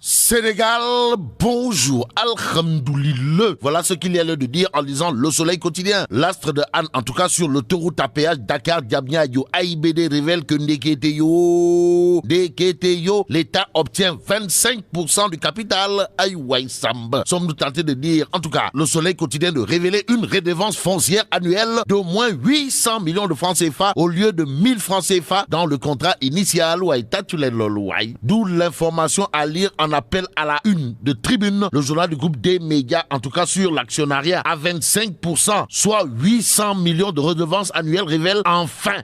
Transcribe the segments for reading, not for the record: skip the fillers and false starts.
Sénégal, bonjour, alhamdoulilah. Voilà ce qu'il y a lieu de dire en lisant Le Soleil quotidien. L'astre de Anne, en tout cas sur l'autoroute à péage Dakar-Diamniadio AIBD révèle que Ndeketeyo, l'État obtient 25% du capital. Aïouaï Samba. Sommes-nous tentés de dire, en tout cas, Le Soleil quotidien de révéler une redevance foncière annuelle d'au moins 800 millions de francs CFA au lieu de 1000 francs CFA dans le contrat initial. D'où l'information à lire en appel à la une de Tribune, le journal du groupe des médias, en tout cas sur l'actionnariat, à 25%, soit 800 millions de redevances annuelles, révèle enfin,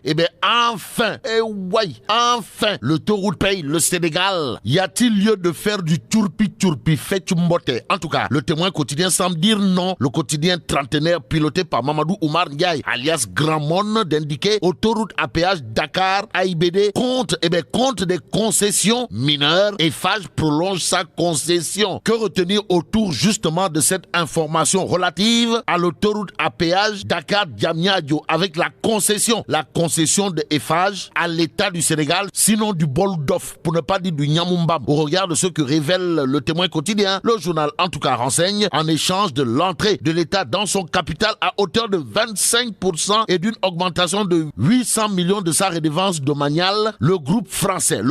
enfin, le taureau paye le Sénégal. Y a-t-il lieu de faire du tourpi fait mbote? En tout cas, le Témoin quotidien semble dire non. Le quotidien trentenaire piloté par Mamadou Oumar Ndiaye, alias Grand Mon, d'indiquer autoroute à péage Dakar, AIBD, compte des concessions mineures. Eiffage prolonge sa concession. Que retenir autour justement de cette information relative à l'autoroute à péage Dakar-Diamniadio avec la concession de Eiffage à l'État du Sénégal, sinon du bol d'off, pour ne pas dire du Nyamumbam. Au regard de ce que révèle le Témoin quotidien, le journal en tout cas renseigne en échange de l'entrée de l'État dans son capital à hauteur de 25% et d'une augmentation de 800 millions de sa redevance domaniale, le groupe français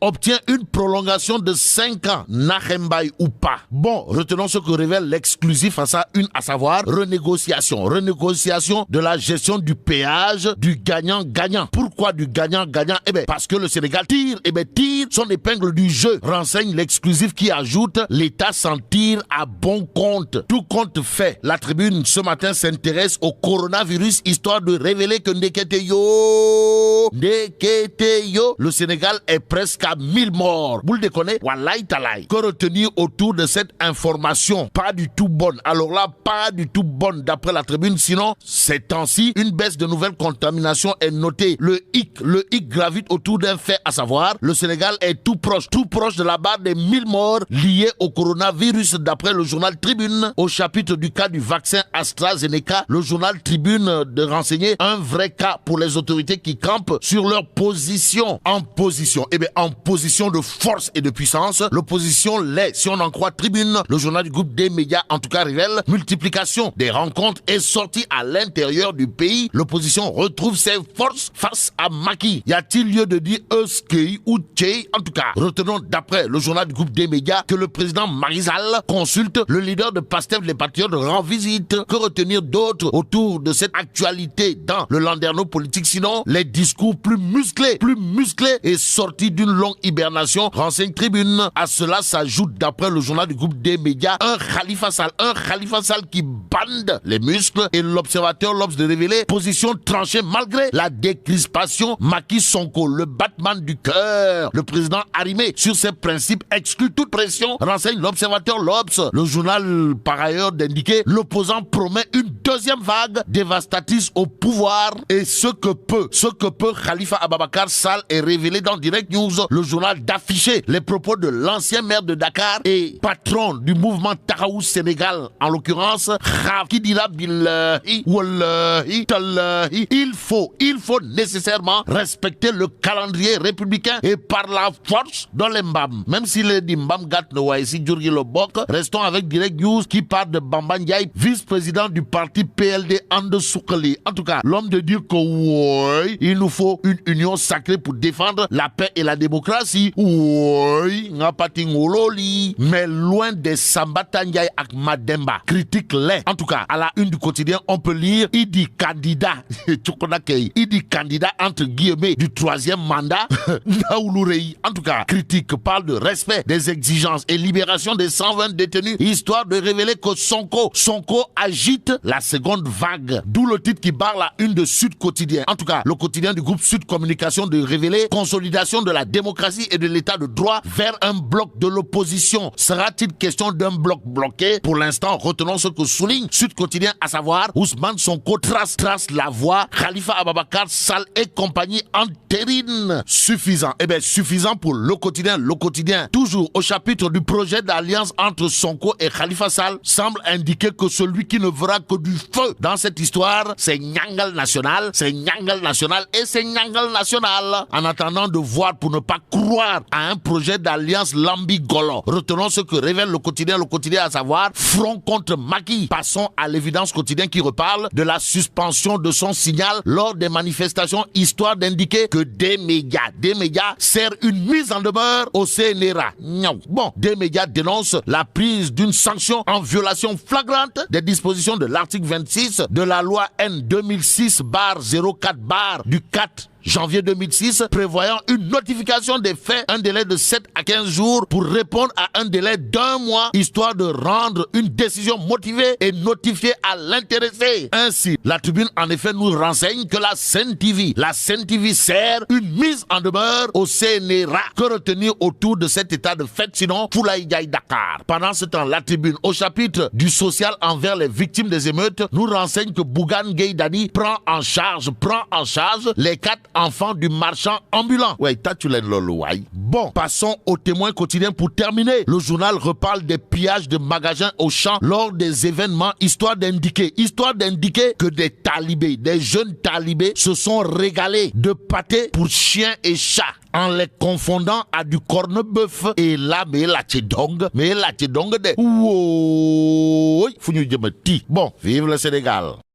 obtient une prolongation de 5 ans, Nahembaï ou pas. Bon, retenons ce que révèle l'exclusif à sa une, à savoir renégociation de la gestion du péage, du gagnant-gagnant. Pourquoi du gagnant-gagnant? Parce que le Sénégal tire son épingle du jeu, renseigne l'exclusif qui ajoute l'État s'en tire à bon compte. Tout compte fait, la Tribune ce matin s'intéresse au coronavirus, histoire de révéler que Ndeketeyo, le Sénégal est presque à 1000 morts. Vous le déconnez? Wallahi talaï. Que retenir autour de cette information? Pas du tout bonne. Alors là, pas du tout bonne d'après la Tribune. Sinon, ces temps-ci, une baisse de nouvelles contaminations est notée. Le hic gravite autour d'un fait, à savoir, le Sénégal est tout proche de la barre des 1000 morts liés au coronavirus d'après le journal Tribune. Au chapitre du cas du vaccin AstraZeneca, le journal Tribune de renseigner un vrai cas pour les autorités qui campent sur leur position. En position de force et de puissance, l'opposition l'est, si on en croit Tribune. Le journal du groupe des médias en tout cas révèle multiplication des rencontres et sorties à l'intérieur du pays. L'opposition retrouve ses forces face à Macky. Y a-t-il lieu de dire Euskei ou Tchei? En tout cas, retenons d'après le journal du groupe des médias que le président Macky Sall consulte le leader de Pastef, les Patriotes, rend visite. Que retenir d'autre autour de cette actualité dans le landerneau politique? Sinon, les discours plus musclés et sortis d'une longue hibernation, renseigne Tribune. À cela s'ajoute d'après le journal du groupe des médias un Khalifa Sall qui bande les muscles, et l'observateur l'obs de révéler position tranchée malgré la décrispation. Macky Sonko, le battement du cœur, le président arrimé sur ses principes exclut toute pression, renseigne l'observateur l'obs. Le journal par ailleurs d'indiquer l'opposant promet une deuxième vague dévastatrice au pouvoir, et ce que peut Khalifa Ababakar Sall est révélé dans Direct News, le journal, d'afficher les propos de l'ancien maire de Dakar et patron du mouvement Tahaou Sénégal, en l'occurrence qui dira billahi wallahi tallahi, il faut nécessairement respecter le calendrier républicain et par la force dans les mbam. Même si les mbam gat no waisi djurgi lo bok, restons avec Direct News qui parle de Bamba Ndiaye, vice-président du parti PLD Ande Soukali. En tout cas, l'homme de dire que ouais, il nous faut une union sacrée pour défendre la paix et la démocratie. Oui, mais loin des Sambata Ndiaye ak Mademba. Critique les. En tout cas, à la une du quotidien, on peut lire il dit candidat entre guillemets du 3e mandat. En tout cas, critique parle de respect des exigences et libération des 120 détenus, histoire de révéler que Sonko agite la seconde vague. D'où le titre qui barre la une de Sud Quotidien. En tout cas, le quotidien du groupe Sud Communication de révéler consolidation de la démocratie et de l'état de droit vers un bloc de l'opposition. Sera-t-il question d'un bloc bloqué? Pour l'instant, retenons ce que souligne Sud Quotidien, à savoir Ousmane Sonko trace la voie, Khalifa Ababakar Sall et compagnie entérine. Suffisant. Suffisant pour le quotidien. Le quotidien, toujours au chapitre du projet d'alliance entre Sonko et Khalifa Sall, semble indiquer que celui qui ne verra que du feu dans cette histoire, c'est Nyangal National, et c'est Nyangal National. En attendant de voir, pour ne pas croire à un projet d'alliance Lambigolo. Retenons ce que révèle le quotidien à savoir front contre Macky. Passons à l'évidence quotidien qui reparle de la suspension de son signal lors des manifestations, histoire d'indiquer que des médias servent une mise en demeure au CNRA. Bon, des médias dénoncent la prise d'une sanction en violation flagrante des dispositions de l'article 26 de la loi N 2006/04 du 4 janvier 2006, prévoyant une notification des faits, un délai de 7 à 15 jours pour répondre à un délai d'1 mois, histoire de rendre une décision motivée et notifiée à l'intéressé. Ainsi, la tribune en effet nous renseigne que la CNTV sert une mise en demeure au CNRA. Que retenir autour de cet état de fait, sinon Foulaïgaï Dakar. Pendant ce temps, la tribune, au chapitre du social envers les victimes des émeutes, nous renseigne que Bougane Gueye Dany prend en charge les 4 enfants du marchand ambulant. Bon, passons au témoin quotidien pour terminer. Le journal reparle des pillages de magasins au champ lors des événements, histoire d'indiquer que des jeunes talibés se sont régalés de pâté pour chiens et chats en les confondant à du corned-beef. Et là, mais la tchédong de... Bon, vive le Sénégal.